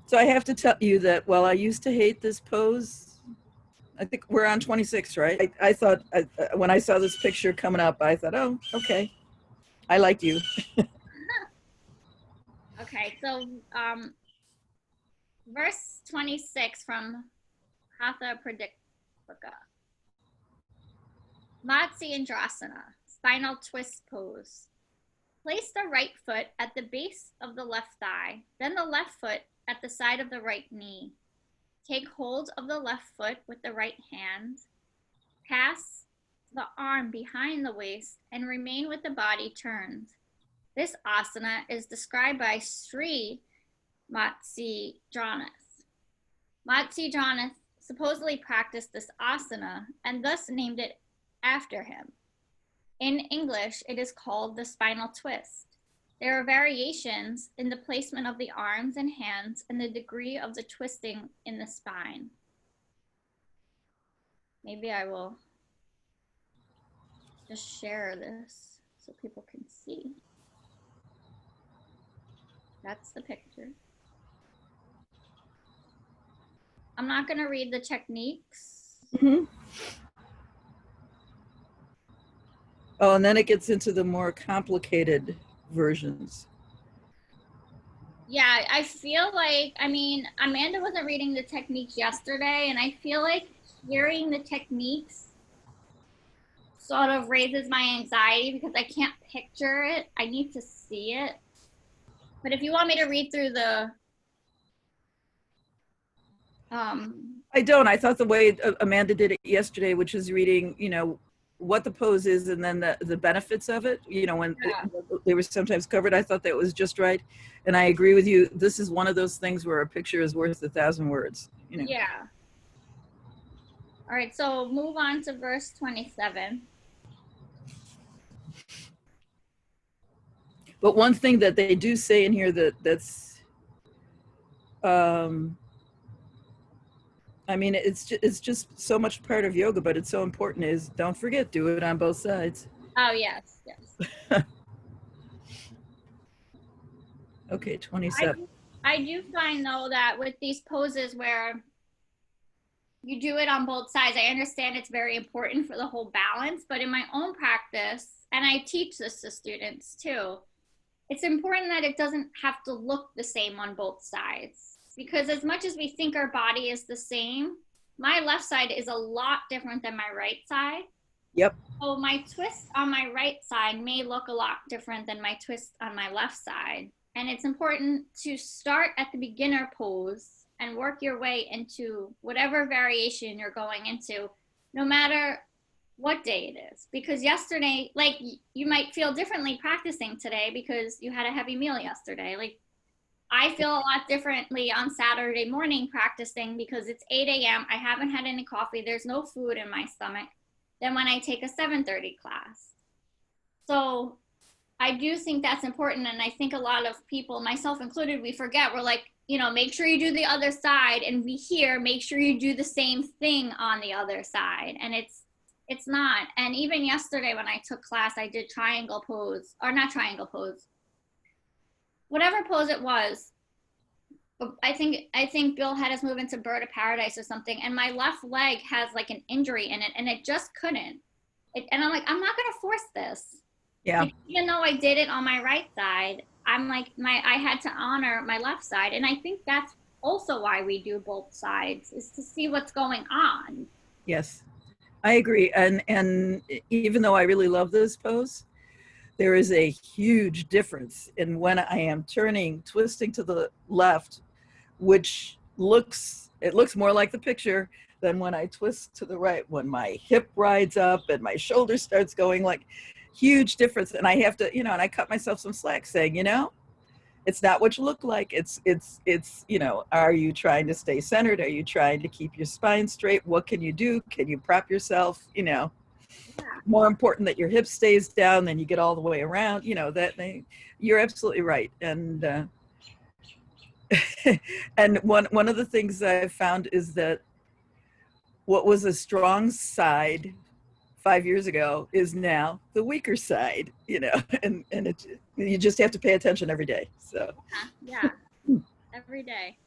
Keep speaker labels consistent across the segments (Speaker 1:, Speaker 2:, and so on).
Speaker 1: So I have to tell you that while I used to hate this pose, I think we're on 26, right? I thought when I saw this picture coming up, I thought, oh, okay, I like you.
Speaker 2: Okay, so verse 26 from Hatha Pradipika. Matsyendrasana, spinal twist pose. Place the right foot at the base of the left thigh, then the left foot at the side of the right knee. Take hold of the left foot with the right hand. Pass the arm behind the waist and remain with the body turned. This asana is described by Sri Matsyendranath. Matsyendranath supposedly practiced this asana and thus named it after him. In English, it is called the spinal twist. There are variations in the placement of the arms and hands and the degree of the twisting in the spine. Maybe I will just share this so people can see. That's the picture. I'm not going to read the techniques.
Speaker 1: Mm-hmm. Oh, and then it gets into the more complicated versions.
Speaker 2: Yeah, I feel like, I mean, Amanda wasn't reading the techniques yesterday, and I feel like hearing the techniques sort of raises my anxiety because I can't picture it. I need to see it. But if you want me to read through the
Speaker 1: I don't. I thought the way Amanda did it yesterday, which is reading, what the pose is and then the benefits of it, when they were sometimes covered, I thought that was just right. And I agree with you. This is one of those things where a picture is worth 1,000 words.
Speaker 2: Yeah. All right, so move on to verse 27.
Speaker 1: But one thing that they do say in here that's I mean, it's just so much part of yoga, but it's so important is don't forget, do it on both sides.
Speaker 2: Oh, yes, yes.
Speaker 1: Okay, 27.
Speaker 2: I do find, though, that with these poses where you do it on both sides, I understand it's very important for the whole balance, but in my own practice, and I teach this to students too, it's important that it doesn't have to look the same on both sides. Because as much as we think our body is the same, my left side is a lot different than my right side.
Speaker 1: Yep.
Speaker 2: So my twist on my right side may look a lot different than my twist on my left side. And it's important to start at the beginner pose and work your way into whatever variation you're going into, no matter what day it is. Because yesterday, like, you might feel differently practicing today because you had a heavy meal yesterday. Like, I feel a lot differently on Saturday morning practicing because it's 8 a.m. I haven't had any coffee. There's no food in my stomach than when I take a 7:30 class. So I do think that's important. And I think a lot of people, myself included, we forget. We're like, make sure you do the other side. And we hear, make sure you do the same thing on the other side. And it's not. And even yesterday when I took class, I did triangle pose, or not triangle pose, whatever pose it was. I think Bill had us move into bird of paradise or something, and my left leg has like an injury in it, and it just couldn't. And I'm like, I'm not gonna force this.
Speaker 1: Yeah.
Speaker 2: Like, even though I did it on my right side, I'm like, I had to honor my left side, and I think that's also why we do both sides, is to see what's going on.
Speaker 1: Yes, I agree. And even though I really love this pose, there is a huge difference in when I am twisting to the left, which looks more like the picture than when I twist to the right, when my hip rides up and my shoulder starts going, like, huge difference. And I have to, and I cut myself some slack saying, it's not what you look like. It's, are you trying to stay centered? Are you trying to keep your spine straight? What can you do? Can you prop yourself?
Speaker 2: Yeah.
Speaker 1: More important that your hip stays down than you get all the way around. You're absolutely right. And and one of the things I've found is that what was a strong side 5 years ago is now the weaker side, and you just have to pay attention every day. So
Speaker 2: Yeah, every day.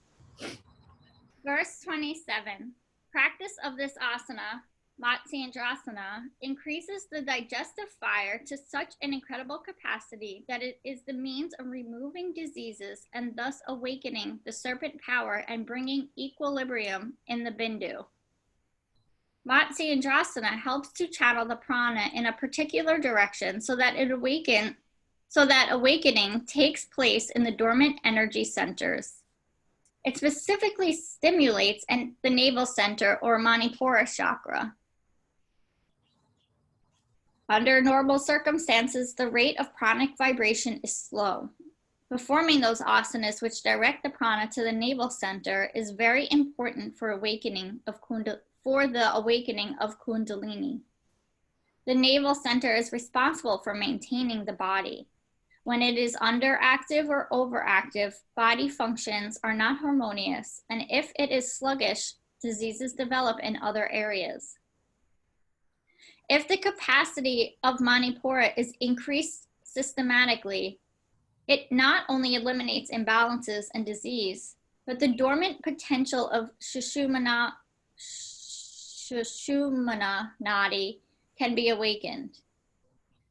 Speaker 2: Verse 27, practice of this asana, Matsyendrasana, increases the digestive fire to such an incredible capacity that it is the means of removing diseases and thus awakening the serpent power and bringing equilibrium in the bindu. Matsyendrasana helps to channel the prana in a particular direction so that awakening takes place in the dormant energy centers. It specifically stimulates the navel center or Manipura chakra. Under normal circumstances, the rate of pranic vibration is slow. Performing those asanas which direct the prana to the navel center is very important for the awakening of Kundalini. The navel center is responsible for maintaining the body. When it is underactive or overactive, body functions are not harmonious, and if it is sluggish, diseases develop in other areas. If the capacity of Manipura is increased systematically, it not only eliminates imbalances and disease, but the dormant potential of Sushumna Nadi can be awakened.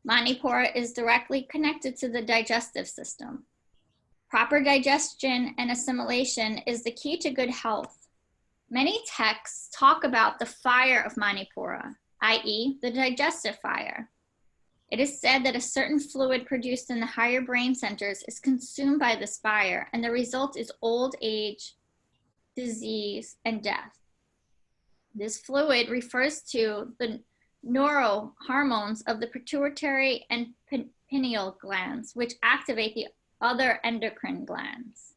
Speaker 2: Manipura is directly connected to the digestive system. Proper digestion and assimilation is the key to good health. Many texts talk about the fire of Manipura, i.e., the digestive fire. It is said that a certain fluid produced in the higher brain centers is consumed by this fire, and the result is old age, disease, and death. This fluid refers to the neurohormones of the pituitary and pineal glands, which activate the other endocrine glands.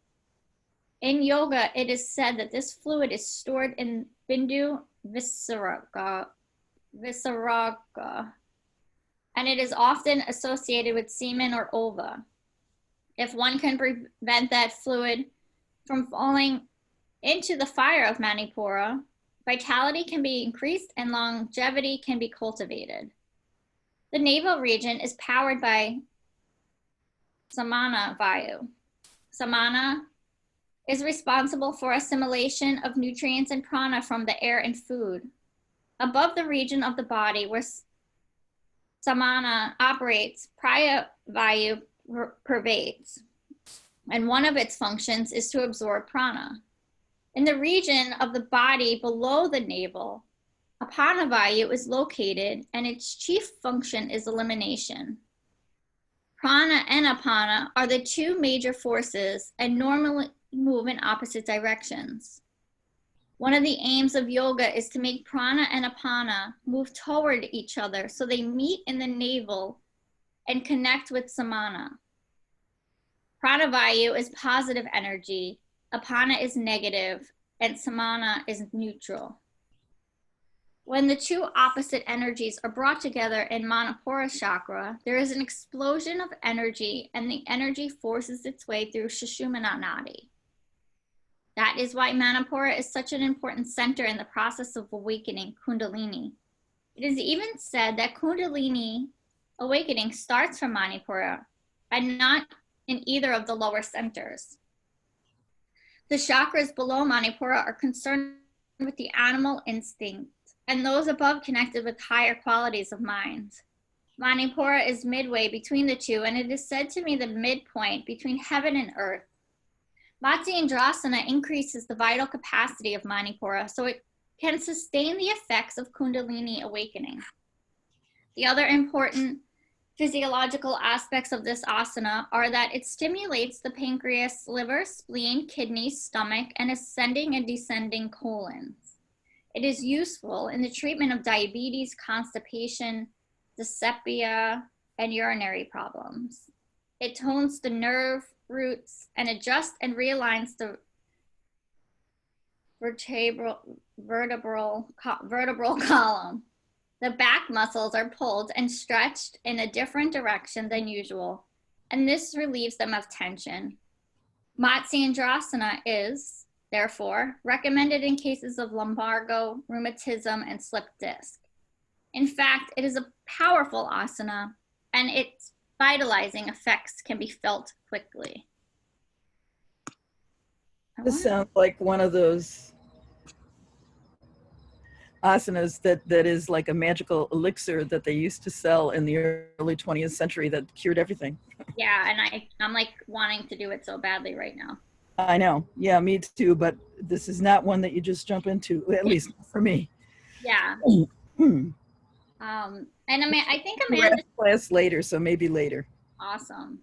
Speaker 2: In yoga, it is said that this fluid is stored in bindu visaraga, and it is often associated with semen or ova. If one can prevent that fluid from falling into the fire of Manipura, vitality can be increased and longevity can be cultivated. The navel region is powered by Samana Vayu. Samana is responsible for assimilation of nutrients and prana from the air and food. Above the region of the body where Samana operates, Praya Vayu pervades, and one of its functions is to absorb prana. In the region of the body below the navel, Apana Vayu is located, and its chief function is elimination. Prana and Apana are the two major forces and normally move in opposite directions. One of the aims of yoga is to make prana and apana move toward each other so they meet in the navel and connect with samana. Pranavayu is positive energy, apana is negative, and samana is neutral. When the two opposite energies are brought together in Manipura chakra, there is an explosion of energy, and the energy forces its way through Sushumna Nadi. That is why Manipura is such an important center in the process of awakening Kundalini. It is even said that Kundalini awakening starts from Manipura and not in either of the lower centers. The chakras below Manipura are concerned with the animal instinct, and those above connected with higher qualities of mind. Manipura is midway between the two, and it is said to be the midpoint between heaven and earth. Matsyendrasana increases the vital capacity of Manipura so it can sustain the effects of Kundalini awakening. The other important physiological aspects of this asana are that it stimulates the pancreas, liver, spleen, kidneys, stomach, and ascending and descending colons. It is useful in the treatment of diabetes, constipation, dyspepsia, and urinary problems. It tones the nerve roots and adjusts and realigns the vertebral column. The back muscles are pulled and stretched in a different direction than usual, and this relieves them of tension. Matsyendrasana is, therefore, recommended in cases of lumbago, rheumatism, and slipped disc. In fact, it is a powerful asana, and its vitalizing effects can be felt quickly.
Speaker 1: This sounds like one of those asanas that is like a magical elixir that they used to sell in the early 20th century that cured everything.
Speaker 2: Yeah, and I'm like wanting to do it so badly right now.
Speaker 1: I know. Yeah, me too. But this is not one that you just jump into, at least for me.
Speaker 2: Yeah.
Speaker 1: Hmm.
Speaker 2: And I think Amanda
Speaker 1: class later, so maybe later.
Speaker 2: Awesome.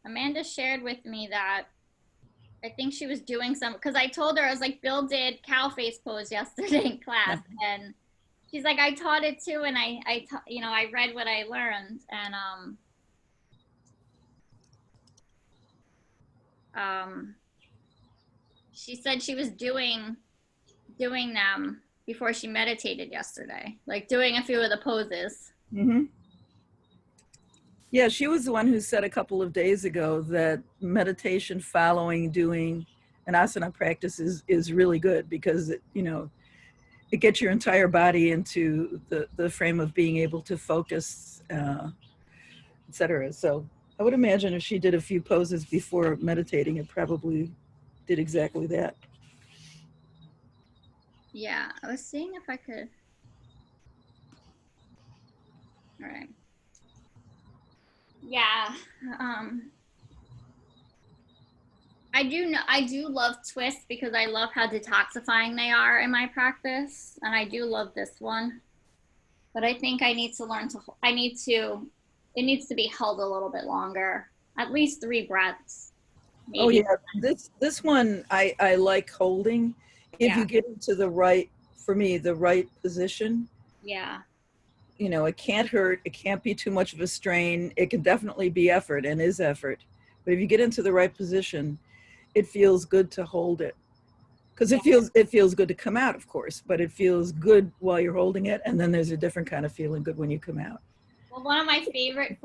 Speaker 2: Amanda shared with me that I think she was doing some, because I told her, I was like, Bill did cow face pose yesterday in class, and she's like, I taught it too, and I read what I learned, and she said she was doing them before she meditated yesterday, like doing a few of the poses.
Speaker 1: Mm-hmm. Yeah, she was the one who said a couple of days ago that meditation following doing an asana practice is really good because it gets your entire body into the frame of being able to focus, etc. So I would imagine if she did a few poses before meditating, it probably did exactly that.
Speaker 2: Yeah, I was seeing if I could. All right. Yeah. I do love twists because I love how detoxifying they are in my practice, and I do love this one. But I think I need to learn to it needs to be held a little bit longer, at least 3 breaths. Maybe.
Speaker 1: Oh yeah, this one I like holding if you get into the right position.
Speaker 2: Yeah.
Speaker 1: It can't hurt. It can't be too much of a strain. It can definitely be effort and is effort. But if you get into the right position, it feels good to hold it. Because it feels good to come out, of course, but it feels good while you're holding it. And then there's a different kind of feeling good when you come out.
Speaker 2: Well, one of my favorite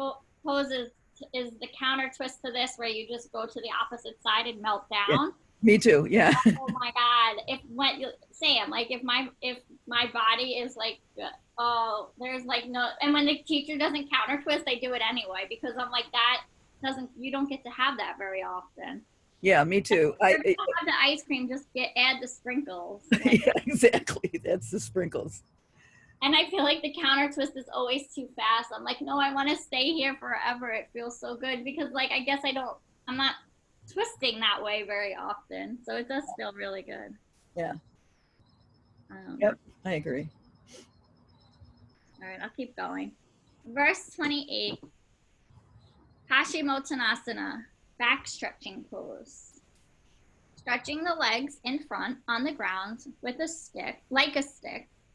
Speaker 2: poses is the counter twist to this, where you just go to the opposite side and melt down.
Speaker 1: Yeah, me too. Yeah.
Speaker 2: Oh my God. If my body is like, oh, there's like no, and when the teacher doesn't counter twist, I do it anyway, because I'm like, you don't get to have that very often.
Speaker 1: Yeah, me too.
Speaker 2: Have the ice cream, just add the sprinkles.
Speaker 1: Yeah, exactly. That's the sprinkles.
Speaker 2: And I feel like the counter twist is always too fast. I'm like, no, I want to stay here forever. It feels so good because, like, I guess I'm not twisting that way very often. So it does feel really good.
Speaker 1: Yeah. Yep, I agree.
Speaker 2: All right, I'll keep going. Verse 28, Paschimottanasana, back stretching pose. Stretching the legs in front on the ground with a stick,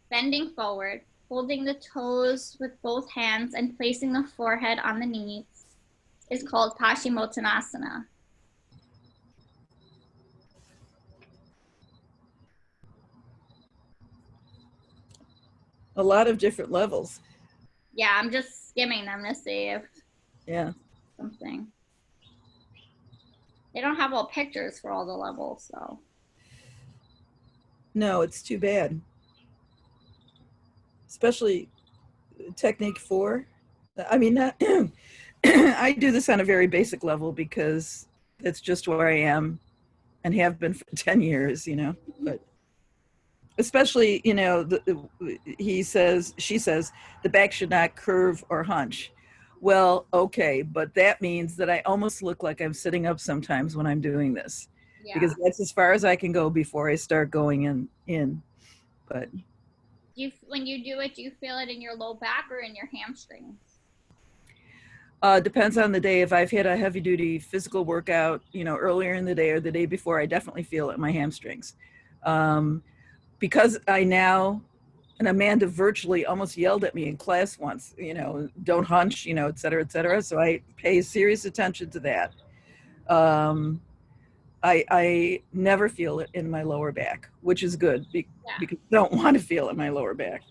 Speaker 2: bending forward, holding the toes with both hands and placing the forehead on the knees is called Paschimottanasana.
Speaker 1: A lot of different levels.
Speaker 2: Yeah, I'm just skimming them to see if something. They don't have all pictures for all the levels, so.
Speaker 1: No, it's too bad. Especially technique 4. I mean, I do this on a very basic level because that's just where I am and have been for 10 years, but especially, she says, the back should not curve or hunch. Well, okay, but that means that I almost look like I'm sitting up sometimes when I'm doing this, because that's as far as I can go before I start going in. But
Speaker 2: when you do it, do you feel it in your low back or in your hamstrings?
Speaker 1: Depends on the day. If I've had a heavy duty physical workout, earlier in the day or the day before, I definitely feel it in my hamstrings. Because and Amanda virtually almost yelled at me in class once, don't hunch, et cetera, et cetera. So I pay serious attention to that. I never feel it in my lower back, which is good because I don't want to feel it in my lower back.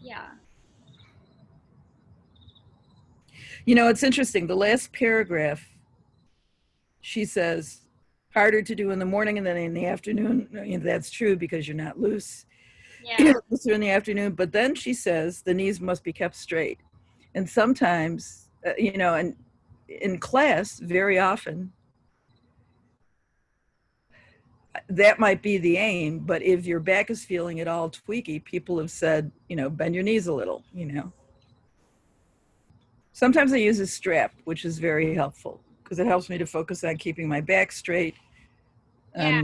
Speaker 2: Yeah.
Speaker 1: It's interesting. The last paragraph, she says, harder to do in the morning and then in the afternoon. That's true because you're not loose.
Speaker 2: Yeah.
Speaker 1: Looser in the afternoon. But then she says the knees must be kept straight. And sometimes, and in class, very often, that might be the aim, but if your back is feeling at all tweaky, people have said, bend your knees a little, Sometimes I use a strap, which is very helpful because it helps me to focus on keeping my back straight.
Speaker 2: Yeah,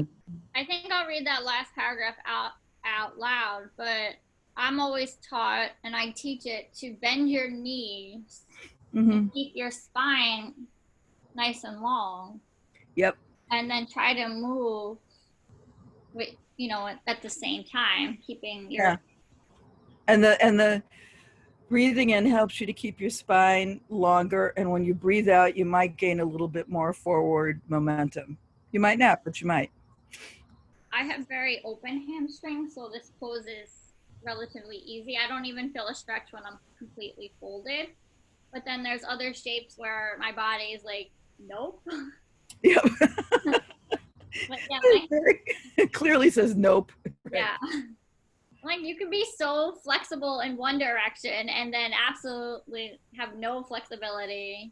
Speaker 2: I think I'll read that last paragraph out loud, but I'm always taught, and I teach it, to bend your knees and keep your spine nice and long.
Speaker 1: Yep.
Speaker 2: And then try to move with, at the same time, keeping your
Speaker 1: and the breathing in helps you to keep your spine longer, and when you breathe out, you might gain a little bit more forward momentum. You might not, but you might.
Speaker 2: I have very open hamstrings, so this pose is relatively easy. I don't even feel a stretch when I'm completely folded. But then there's other shapes where my body is like, nope.
Speaker 1: Yep.
Speaker 2: But yeah,
Speaker 1: it clearly says nope.
Speaker 2: Right. Yeah. Like you can be so flexible in one direction and then absolutely have no flexibility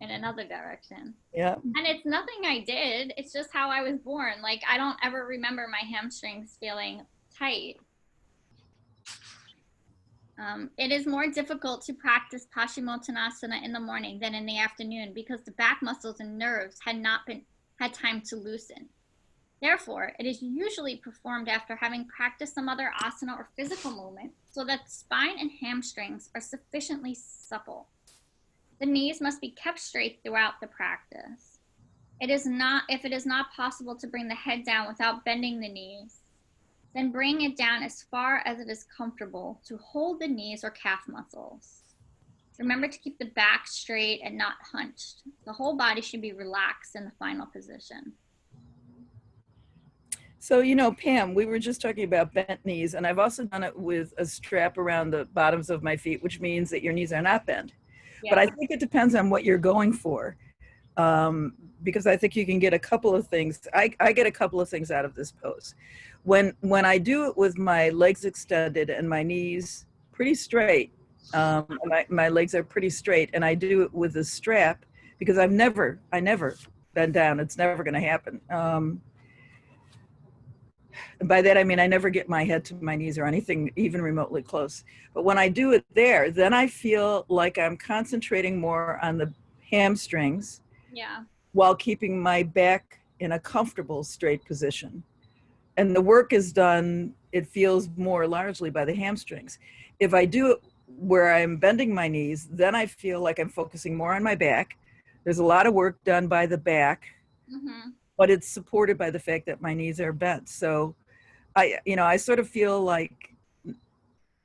Speaker 2: in another direction.
Speaker 1: Yeah.
Speaker 2: And it's nothing I did. It's just how I was born. Like I don't ever remember my hamstrings feeling tight. It is more difficult to practice Paschimottanasana in the morning than in the afternoon because the back muscles and nerves had time to loosen. Therefore, it is usually performed after having practiced some other asana or physical movement so that the spine and hamstrings are sufficiently supple. The knees must be kept straight throughout the practice. If it is not possible to bring the head down without bending the knees, then bring it down as far as it is comfortable to hold the knees or calf muscles. Remember to keep the back straight and not hunched. The whole body should be relaxed in the final position.
Speaker 1: So, Pam, we were just talking about bent knees, and I've also done it with a strap around the bottoms of my feet, which means that your knees are not bent. Yeah. But I think it depends on what you're going for, because I think you can get a couple of things. I get a couple of things out of this pose. When I do it with my legs extended and my knees pretty straight, my legs are pretty straight, and I do it with a strap because I never bend down. It's never going to happen. By that, I mean, I never get my head to my knees or anything even remotely close. But when I do it there, then I feel like I'm concentrating more on the hamstrings, while keeping my back in a comfortable straight position. And the work is done, it feels more largely by the hamstrings. If I do it where I'm bending my knees, then I feel like I'm focusing more on my back. There's a lot of work done by the back, but it's supported by the fact that my knees are bent. So I sort of feel like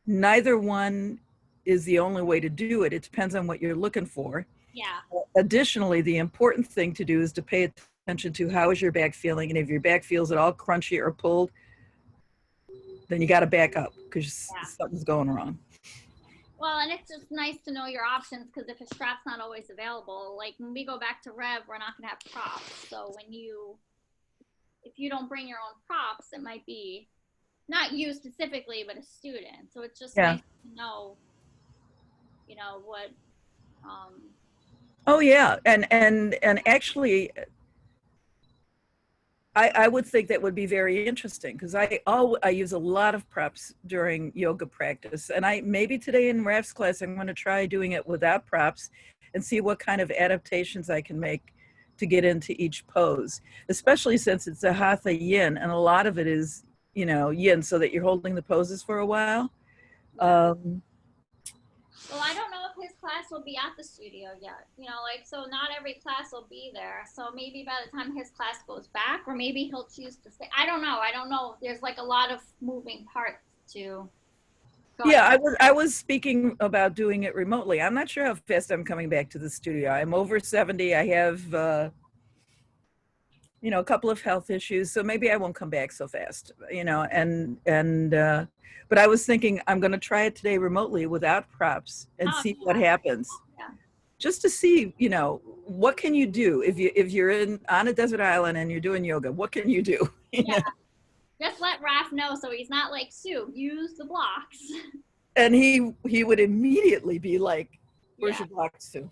Speaker 1: neither one is the only way to do it. It depends on what you're looking for.
Speaker 2: Yeah.
Speaker 1: Additionally, the important thing to do is to pay attention to how is your back feeling. And if your back feels at all crunchy or pulled, then you got to back up because something's going wrong.
Speaker 2: Well, and it's just nice to know your options because if a strap's not always available, like when we go back to Rev, we're not going to have props. So if you don't bring your own props, it might be not you specifically, but a student. So it's just nice to know, what.
Speaker 1: Oh yeah, and actually, I would think that would be very interesting because I use a lot of props during yoga practice, and maybe today in Raf's class I'm going to try doing it without props and see what kind of adaptations I can make to get into each pose, especially since it's a Hatha yin and a lot of it is yin, so that you're holding the poses for a while.
Speaker 2: Well, I don't know if his class will be at the studio yet. So not every class will be there. So maybe by the time his class goes back, or maybe he'll choose to stay. I don't know. There's like a lot of moving parts to go.
Speaker 1: Yeah, I was speaking about doing it remotely. I'm not sure how fast I'm coming back to the studio. I'm over 70. I have, a couple of health issues, so maybe I won't come back so fast, but I was thinking I'm going to try it today remotely without props and see what happens.
Speaker 2: Yeah.
Speaker 1: Just to see, what can you do if you're on a desert island and you're doing yoga? What can you do?
Speaker 2: Just let Raf know so he's not like, Sue, use the blocks.
Speaker 1: And he would immediately be like, where's your blocks, Sue?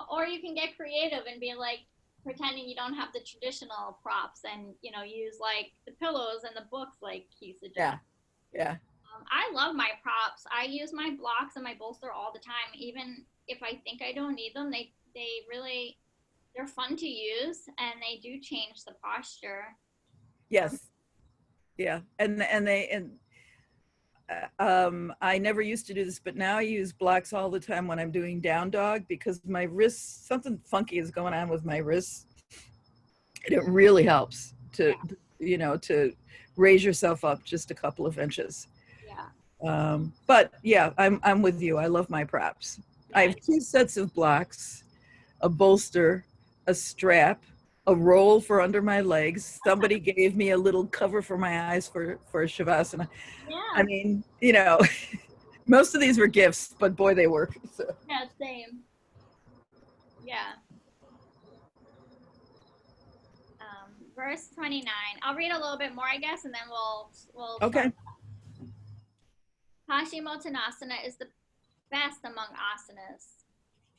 Speaker 2: Or you can get creative and be like, pretending you don't have the traditional props and, you know, use like the pillows and the books like he
Speaker 1: Yeah.
Speaker 2: suggests.
Speaker 1: Yeah.
Speaker 2: I love my props. I use my blocks and my bolster all the time. Even if I think I don't need them, they really, they're fun to use and they do change the posture.
Speaker 1: Yes. Yeah. I never used to do this, but now I use blocks all the time when I'm doing down dog because my wrists, something funky is going on with my wrists. And it really helps to,
Speaker 2: Yeah,
Speaker 1: to raise yourself up just a couple of inches.
Speaker 2: yeah,
Speaker 1: But yeah, I'm with you. I love my props. I
Speaker 2: yeah.
Speaker 1: have two sets of blocks, a bolster, a strap, a roll for under my legs. Somebody gave me a little cover for my eyes for Shavasana. I
Speaker 2: Yeah,
Speaker 1: mean, most of these were gifts, but boy, they work. So.
Speaker 2: yeah, same. Yeah. Verse 29. I'll read a little bit more, I guess, and then we'll start.
Speaker 1: Okay.
Speaker 2: Paschimottanasana is the best among asanas.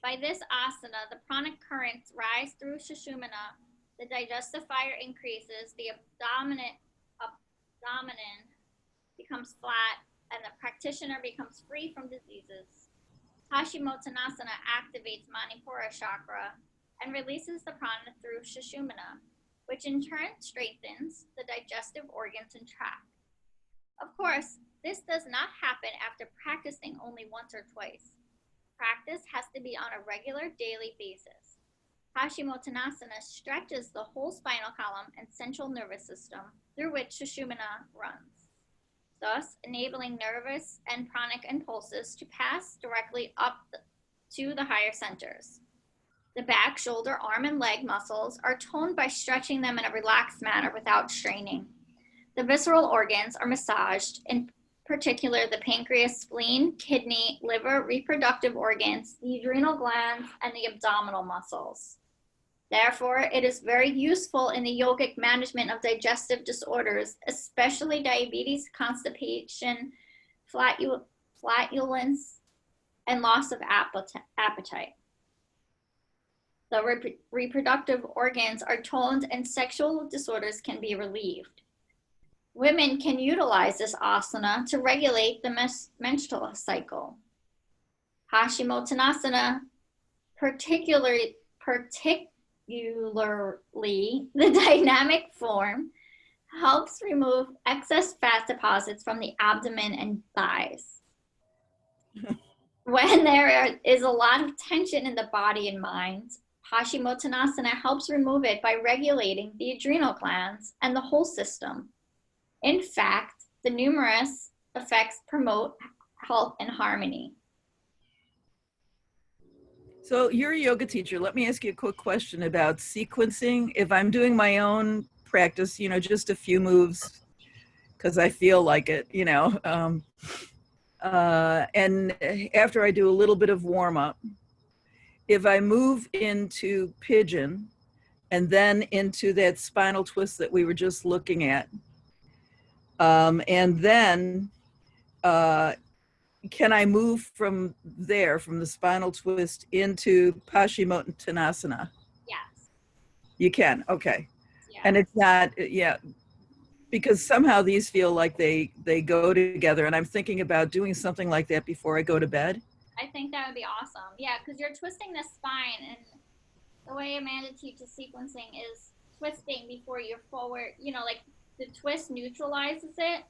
Speaker 2: By this asana, the pranic currents rise through Sushumna, the digestive fire increases, the abdomen becomes flat, and the practitioner becomes free from diseases. Paschimottanasana activates Manipura chakra and releases the prana through Sushumna, which in turn strengthens the digestive organs and tract. Of course, this does not happen after practicing only once or twice. Practice has to be on a regular daily basis. Paschimottanasana stretches the whole spinal column and central nervous system through which Sushumna runs, thus enabling nervous and pranic impulses to pass directly up to the higher centers. The back, shoulder, arm, and leg muscles are toned by stretching them in a relaxed manner without straining. The visceral organs are massaged, in particular the pancreas, spleen, kidney, liver, reproductive organs, the adrenal glands, and the abdominal muscles. Therefore, it is very useful in the yogic management of digestive disorders, especially diabetes, constipation, flatulence, and loss of appetite. The reproductive organs are toned and sexual disorders can be relieved. Women can utilize this asana to regulate the menstrual cycle. Paschimottanasana, particularly the dynamic form, helps remove excess fat deposits from the abdomen and thighs. When there is a lot of tension in the body and mind, Paschimottanasana helps remove it by regulating the adrenal glands and the whole system. In fact, the numerous effects promote health and harmony.
Speaker 1: So you're a yoga teacher. Let me ask you a quick question about sequencing. If I'm doing my own practice, just a few moves because I feel like it, and after I do a little bit of warm up, if I move into pigeon and then into that spinal twist that we were just looking at, and then can I move from there, from the spinal twist into Paschimottanasana?
Speaker 2: Yes.
Speaker 1: You can, okay.
Speaker 2: Yeah.
Speaker 1: And it's not, yeah, because somehow these feel like they go together, and I'm thinking about doing something like that before I go to bed.
Speaker 2: I think that would be awesome. Yeah, because you're twisting the spine, and the way Amanda teaches sequencing is twisting before you're forward, like the twist neutralizes it.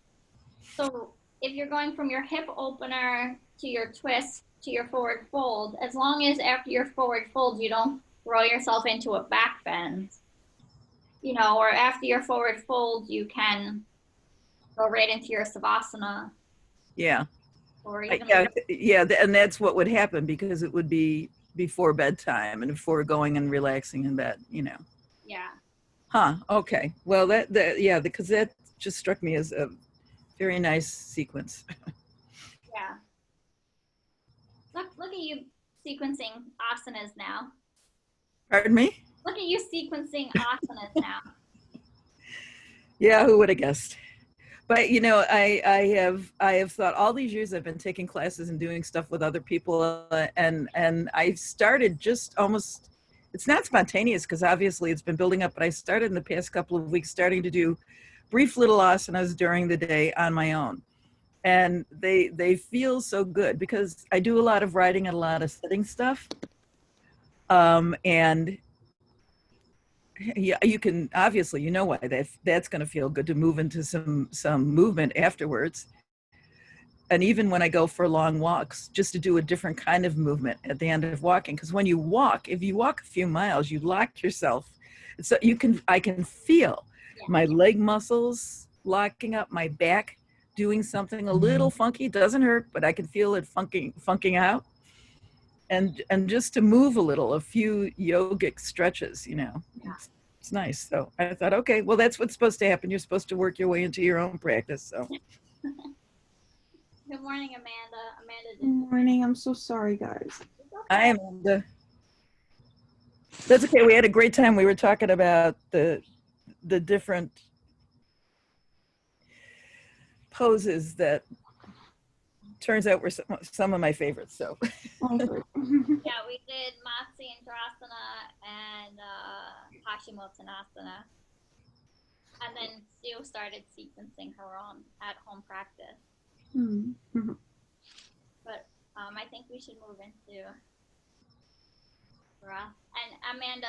Speaker 2: So if you're going from your hip opener to your twist to your forward fold, as long as after your forward fold you don't throw yourself into a back bend, or after your forward fold you can go right into your savasana.
Speaker 1: Yeah.
Speaker 2: Or even
Speaker 1: yeah, and that's what would happen because it would be before bedtime and before going and relaxing in bed,
Speaker 2: Yeah.
Speaker 1: Huh. Okay. Well, yeah, because that just struck me as a very nice sequence.
Speaker 2: Yeah. Look at you sequencing asanas now.
Speaker 1: Pardon me?
Speaker 2: Look at you sequencing asanas now.
Speaker 1: Yeah, who would have guessed? But I have thought all these years I've been taking classes and doing stuff with other people, and I started just almost it's not spontaneous because obviously it's been building up, but I started in the past couple of weeks starting to do brief little asanas during the day on my own. And they feel so good because I do a lot of writing and a lot of sitting stuff. And yeah, you can obviously, you know why that's going to feel good to move into some movement afterwards. And even when I go for long walks, just to do a different kind of movement at the end of walking. Because when you walk, if you walk a few miles, you lock yourself. So I can feel my leg muscles locking up, my back doing something a little funky. Doesn't hurt, but I can feel it funking out. And just to move a little, a few yogic stretches, it's nice. So I thought, okay, well, that's what's supposed to happen. You're supposed to work your way into your own practice. So.
Speaker 2: Good morning, Amanda.
Speaker 3: Good morning. I'm so sorry, guys.
Speaker 1: Hi, Amanda. That's okay. We had a great time. We were talking about the different poses that turns out were some of my favorites. So.
Speaker 2: Yeah, we did Matsyendrasana and Paschimottanasana. And then Sue started sequencing her own at-home practice.
Speaker 3: Mm-hmm.
Speaker 2: But I think we should move into breath. And Amanda,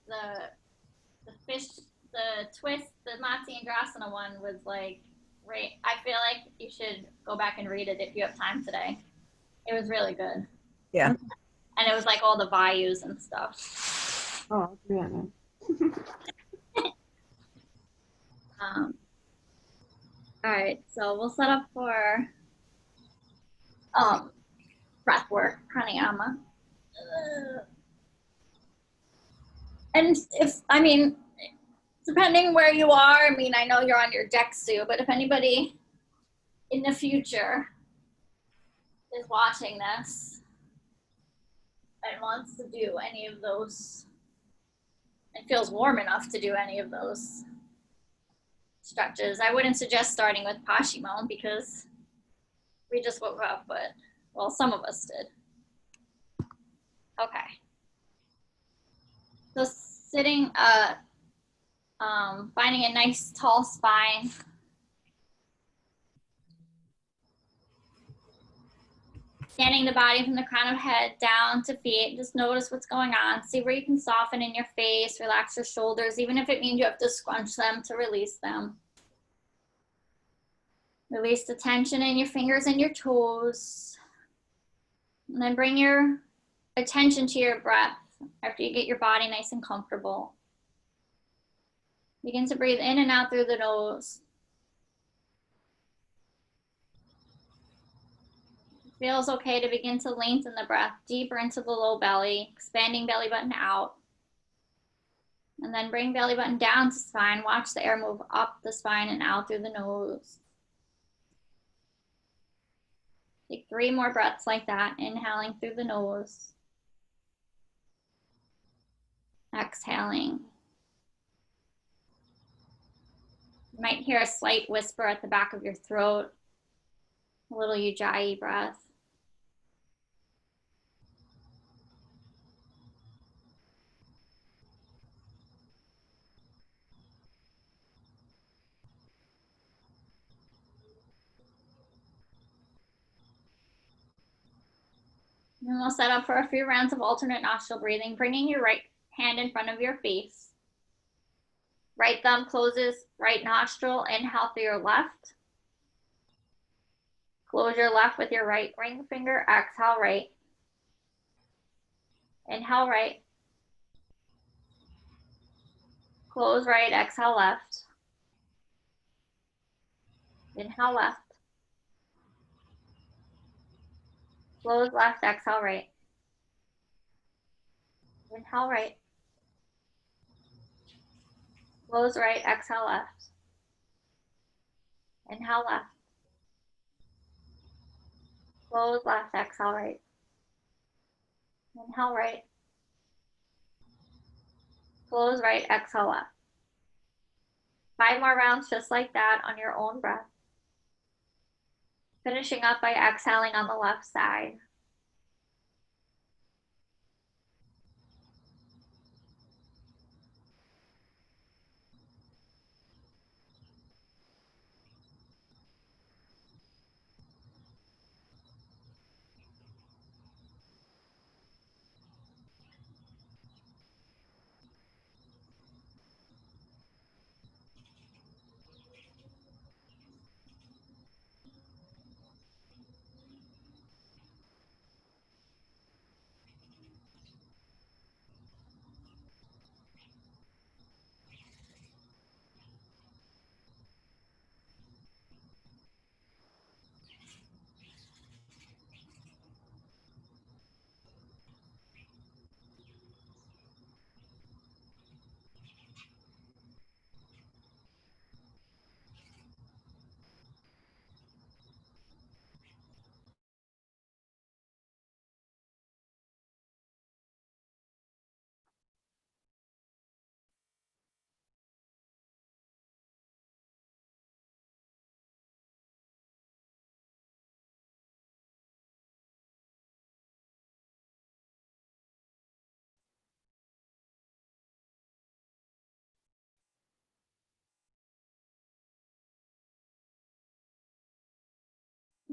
Speaker 2: the twist, the Matsyendrasana one was like, right. I feel like you should go back and read it if you have time today. It was really good.
Speaker 1: Yeah.
Speaker 2: And it was like all the vayus and stuff.
Speaker 3: Oh, yeah.
Speaker 2: All right, so we'll set up for breath work, pranayama. And depending where you are, I know you're on your deck, Sue, but if anybody in the future is watching this and wants to do any of those and feels warm enough to do any of those stretches, I wouldn't suggest starting with Paschimon because we just woke up, but, well, some of us did. Okay. So sitting, finding a nice tall spine. Scanning the body from the crown of head down to feet. Just notice what's going on. See where you can soften in your face, relax your shoulders, even if it means you have to scrunch them to release them. Release the tension in your fingers and your toes. And then bring your attention to your breath after you get your body nice and comfortable. Begin to breathe in and out through the nose. It feels okay to begin to lengthen the breath deeper into the low belly, expanding belly button out. And then bring belly button down to spine. Watch the air move up the spine and out through the nose. Take 3 more breaths like that, inhaling through the nose. Exhaling. You might hear a slight whisper at the back of your throat, a little ujjayi breath. And we'll set up for a few rounds of alternate nostril breathing, bringing your right hand in front of your face. Right thumb closes right nostril, inhale through your left. Close your left with your right ring finger, exhale right. Inhale right. Close right, exhale left. Inhale left. Close left, exhale right. Inhale right. Close right, exhale left. Inhale left. Close left, exhale right. Inhale right. Close right, exhale left. 5 more rounds just like that on your own breath. Finishing up by exhaling on the left side.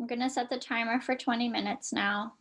Speaker 2: I'm gonna set the timer for 20 minutes now.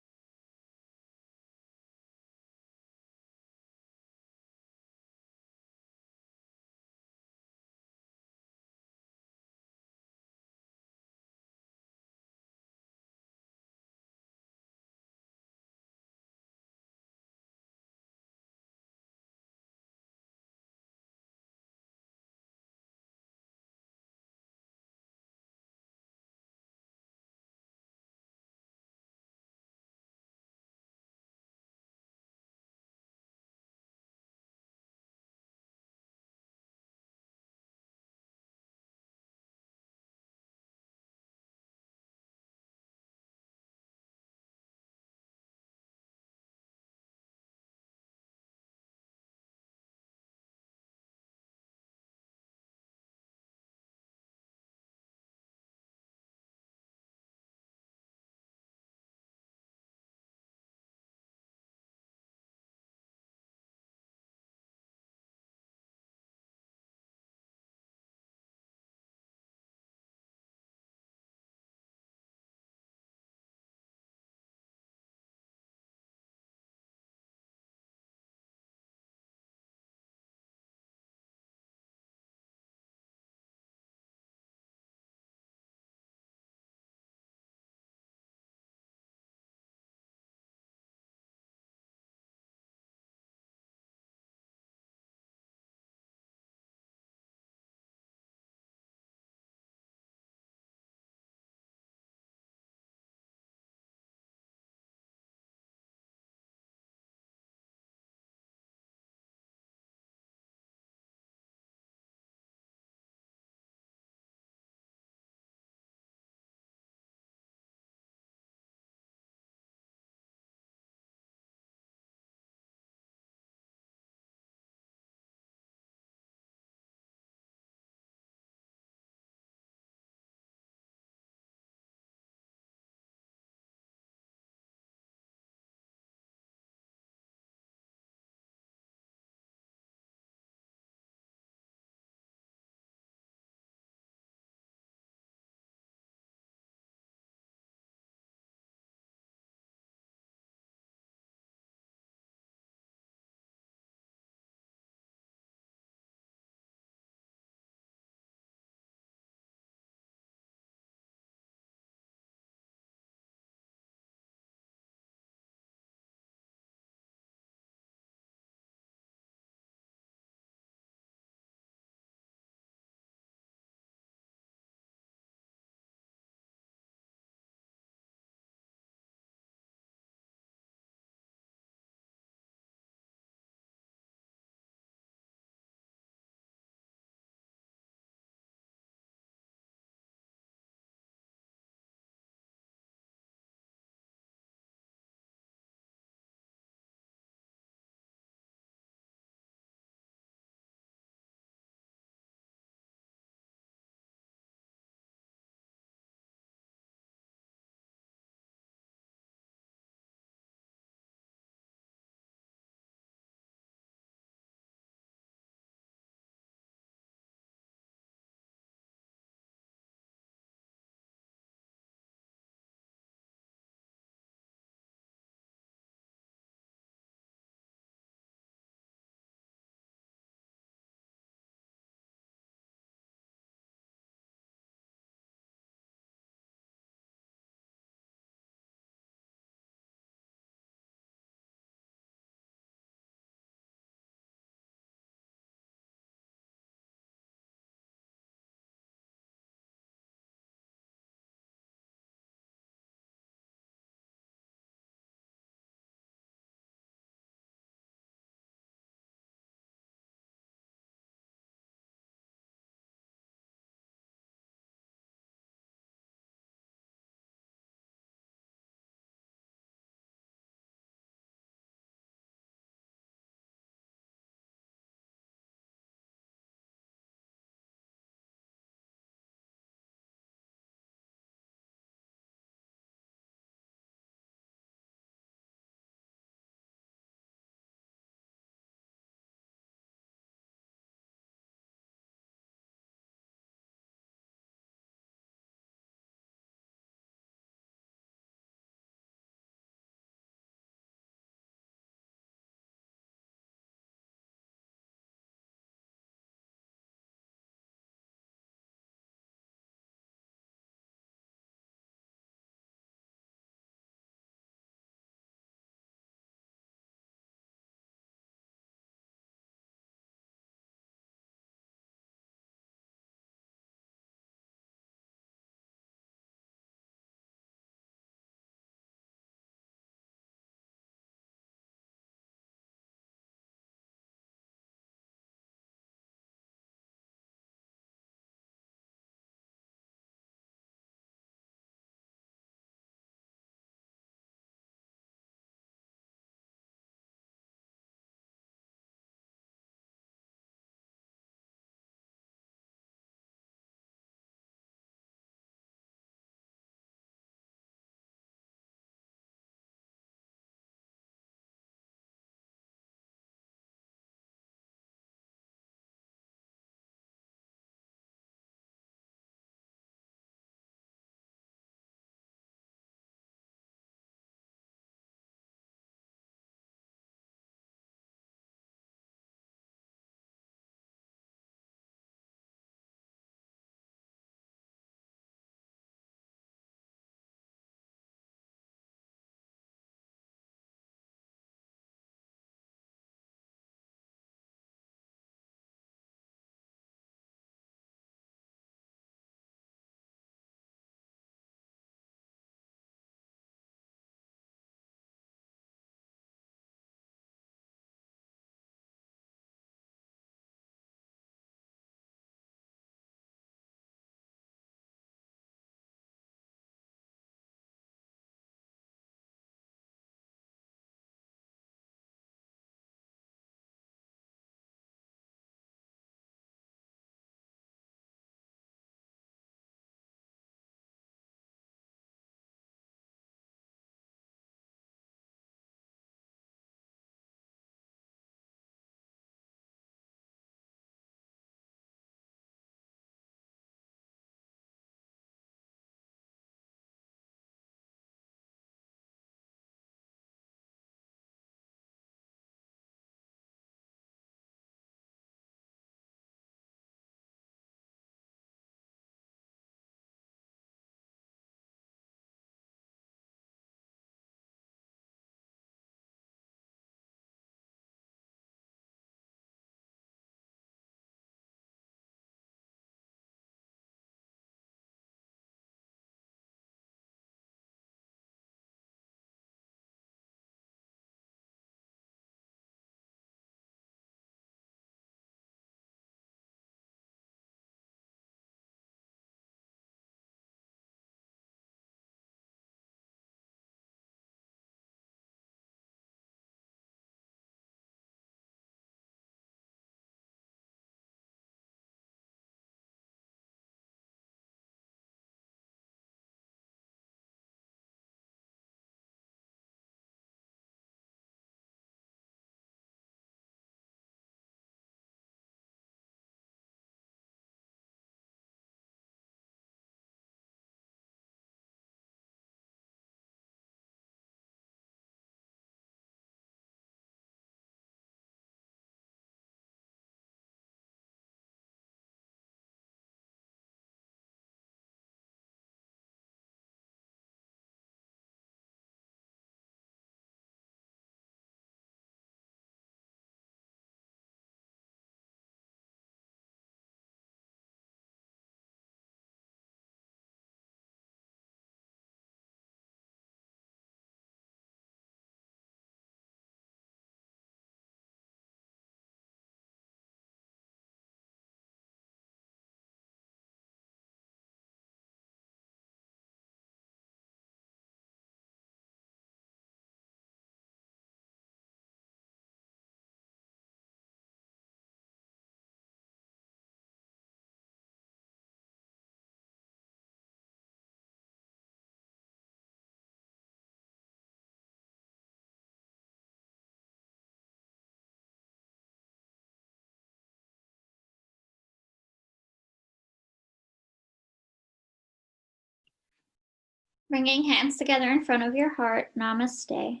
Speaker 2: Bringing hands together in front of your heart. Namaste.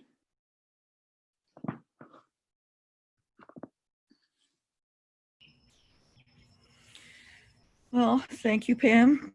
Speaker 1: Well, thank you, Pam.